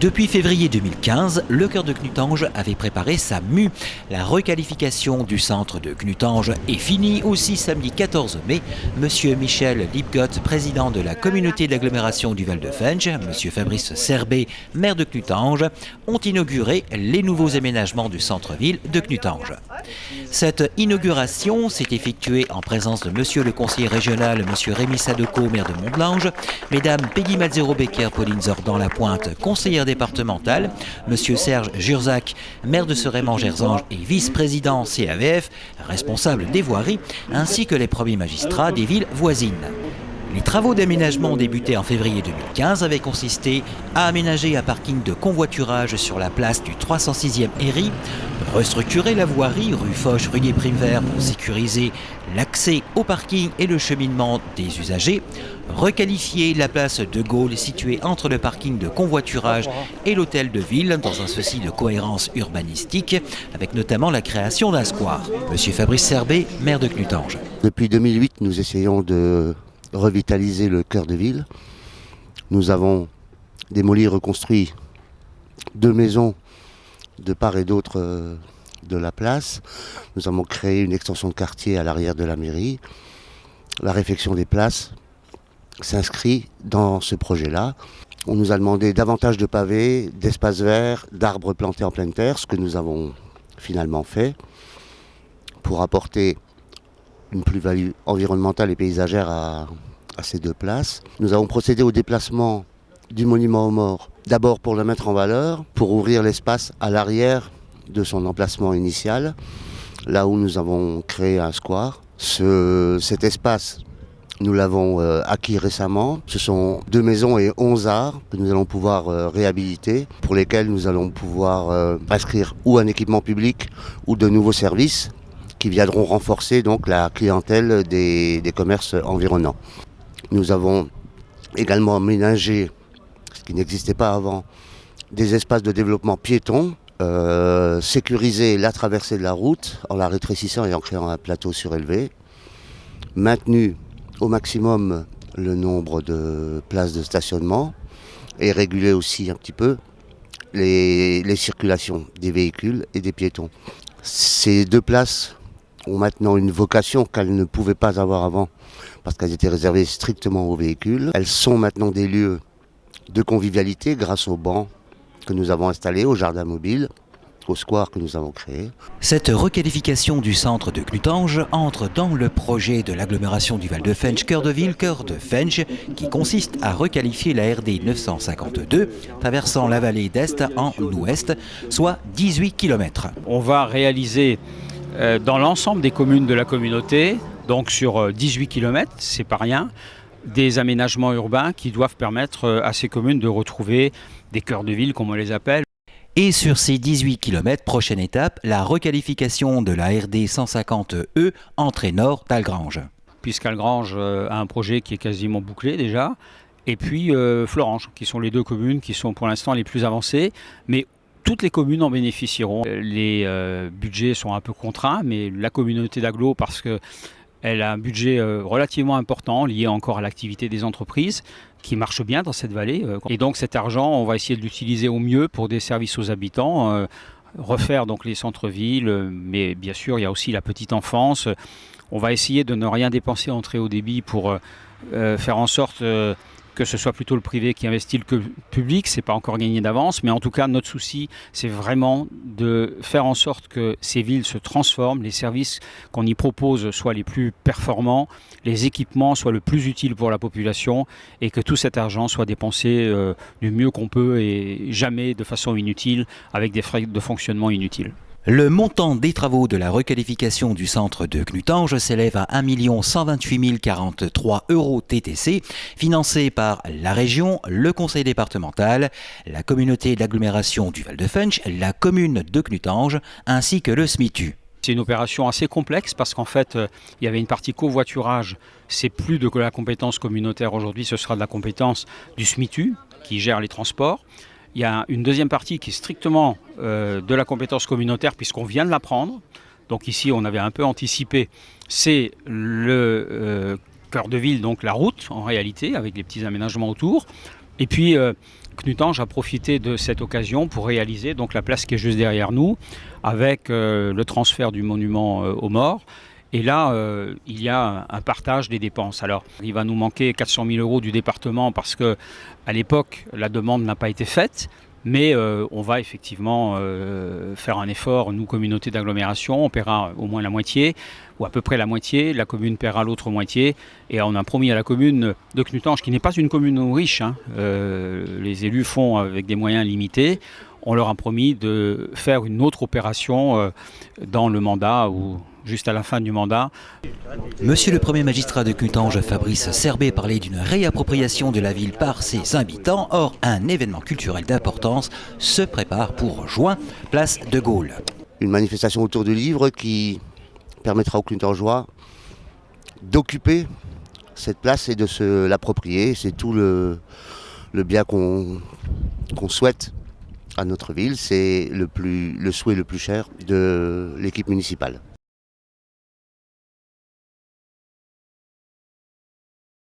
Depuis février 2015, le Chœur de Knutange avait préparé sa mue. La requalification du centre de Knutange est finie aussi samedi 14 mai. Monsieur Michel Lipgott, président de la communauté d'agglomération du Val-de-Fensch, Monsieur Fabrice Serbet, maire de Knutange, ont inauguré les nouveaux aménagements du centre-ville de Knutange. Cette inauguration s'est effectuée en présence de Monsieur le conseiller régional, Monsieur Rémi Sadoko, maire de Montblange, Mesdames Peggy Malzero-Becker, Pauline Zordan-Lapointe, conseillère départementale, Monsieur Serge Jurzac, maire de Serein-Gersange et vice-président CAVF, responsable des voiries, ainsi que les premiers magistrats des villes voisines. Les travaux d'aménagement ont débuté en février 2015 avaient consisté à aménager un parking de convoiturage sur la place du 306e Herri, restructurer la voirie rue Foch, rue des Primes-Verts pour sécuriser l'accès au parking et le cheminement des usagers, requalifier la place de Gaulle située entre le parking de convoiturage et l'hôtel de ville dans un souci de cohérence urbanistique, avec notamment la création d'un square. Monsieur Fabrice Serbet, maire de Knutange. Depuis 2008, nous essayons de revitaliser le cœur de ville. Nous avons démoli et reconstruit 2 maisons de part et d'autre de la place. Nous avons créé une extension de quartier à l'arrière de la mairie. La réfection des places s'inscrit dans ce projet-là. On nous a demandé davantage de pavés, d'espaces verts, d'arbres plantés en pleine terre, ce que nous avons finalement fait pour apporter une plus-value environnementale et paysagère à ces 2 places. Nous avons procédé au déplacement du monument aux morts, d'abord pour le mettre en valeur, pour ouvrir l'espace à l'arrière de son emplacement initial, là où nous avons créé un square. Cet espace, nous l'avons acquis récemment. Ce sont 2 maisons et 11 arts que nous allons pouvoir réhabiliter, pour lesquels nous allons pouvoir inscrire ou un équipement public ou de nouveaux services qui viendront renforcer donc la clientèle des commerces environnants. Nous avons également aménagé, ce qui n'existait pas avant, des espaces de développement piéton, sécuriser la traversée de la route en la rétrécissant et en créant un plateau surélevé, maintenu au maximum le nombre de places de stationnement et réguler aussi un petit peu les circulations des véhicules et des piétons. Ces 2 places ont maintenant une vocation qu'elles ne pouvaient pas avoir avant parce qu'elles étaient réservées strictement aux véhicules. Elles sont maintenant des lieux de convivialité grâce aux bancs que nous avons installés, au jardin mobile, au square que nous avons créé. Cette requalification du centre de Knutange entre dans le projet de l'agglomération du Val-de-Fensch, cœur de ville, cœur de Fensch, qui consiste à requalifier la RD 952, traversant la vallée d'Est en ouest, soit 18 km. On va réaliser dans l'ensemble des communes de la communauté, donc sur 18 km, c'est pas rien, des aménagements urbains qui doivent permettre à ces communes de retrouver des cœurs de ville, comme on les appelle. Et sur ces 18 km, prochaine étape, la requalification de la RD 150E, entrée nord d'Algrange. Puisqu'Algrange a un projet qui est quasiment bouclé déjà, et puis Florange, qui sont les 2 communes qui sont pour l'instant les plus avancées, mais toutes les communes en bénéficieront. Les budgets sont un peu contraints, mais la communauté d'agglo, parce qu'elle a un budget relativement important lié encore à l'activité des entreprises qui marche bien dans cette vallée. Et donc cet argent, on va essayer de l'utiliser au mieux pour des services aux habitants, refaire donc les centres-villes, mais bien sûr il y a aussi la petite enfance. On va essayer de ne rien dépenser en très haut débit pour faire en sorte que ce soit plutôt le privé qui investit que le public. C'est pas encore gagné d'avance, mais en tout cas notre souci c'est vraiment de faire en sorte que ces villes se transforment, les services qu'on y propose soient les plus performants, les équipements soient le plus utiles pour la population et que tout cet argent soit dépensé du mieux qu'on peut et jamais de façon inutile avec des frais de fonctionnement inutiles. Le montant des travaux de la requalification du centre de Knutange s'élève à 1 128 043 € TTC, financé par la région, le conseil départemental, la communauté d'agglomération du Val-de-Fensch, la commune de Knutange, ainsi que le SMITU. C'est une opération assez complexe parce qu'en fait, il y avait une partie covoiturage, c'est plus de la compétence communautaire aujourd'hui, ce sera de la compétence du SMITU qui gère les transports. Il y a une deuxième partie qui est strictement de la compétence communautaire puisqu'on vient de la prendre. Donc ici, on avait un peu anticipé. C'est le cœur de ville, donc la route en réalité, avec les petits aménagements autour. Et puis Knutange a profité de cette occasion pour réaliser donc la place qui est juste derrière nous, avec le transfert du monument aux morts. Et là, il y a un partage des dépenses. Alors, il va nous manquer 400 000 € du département parce qu'à l'époque, la demande n'a pas été faite. Mais on va effectivement faire un effort, nous, communauté d'agglomération, on paiera au moins la moitié, ou à peu près la moitié, la commune paiera l'autre moitié, et on a promis à la commune de Knutange, qui n'est pas une commune riche, les élus font avec des moyens limités, on leur a promis de faire une autre opération dans le mandat, ou juste à la fin du mandat. Monsieur le premier magistrat de Knutange, Fabrice Serbet, parlait d'une réappropriation de la ville par ses habitants. Or, un événement culturel d'importance se prépare pour juin, place de Gaulle. Une manifestation autour du livre qui permettra aux Knutangeois d'occuper cette place et de se l'approprier. C'est tout le bien qu'on souhaite à notre ville. C'est le souhait le plus cher de l'équipe municipale.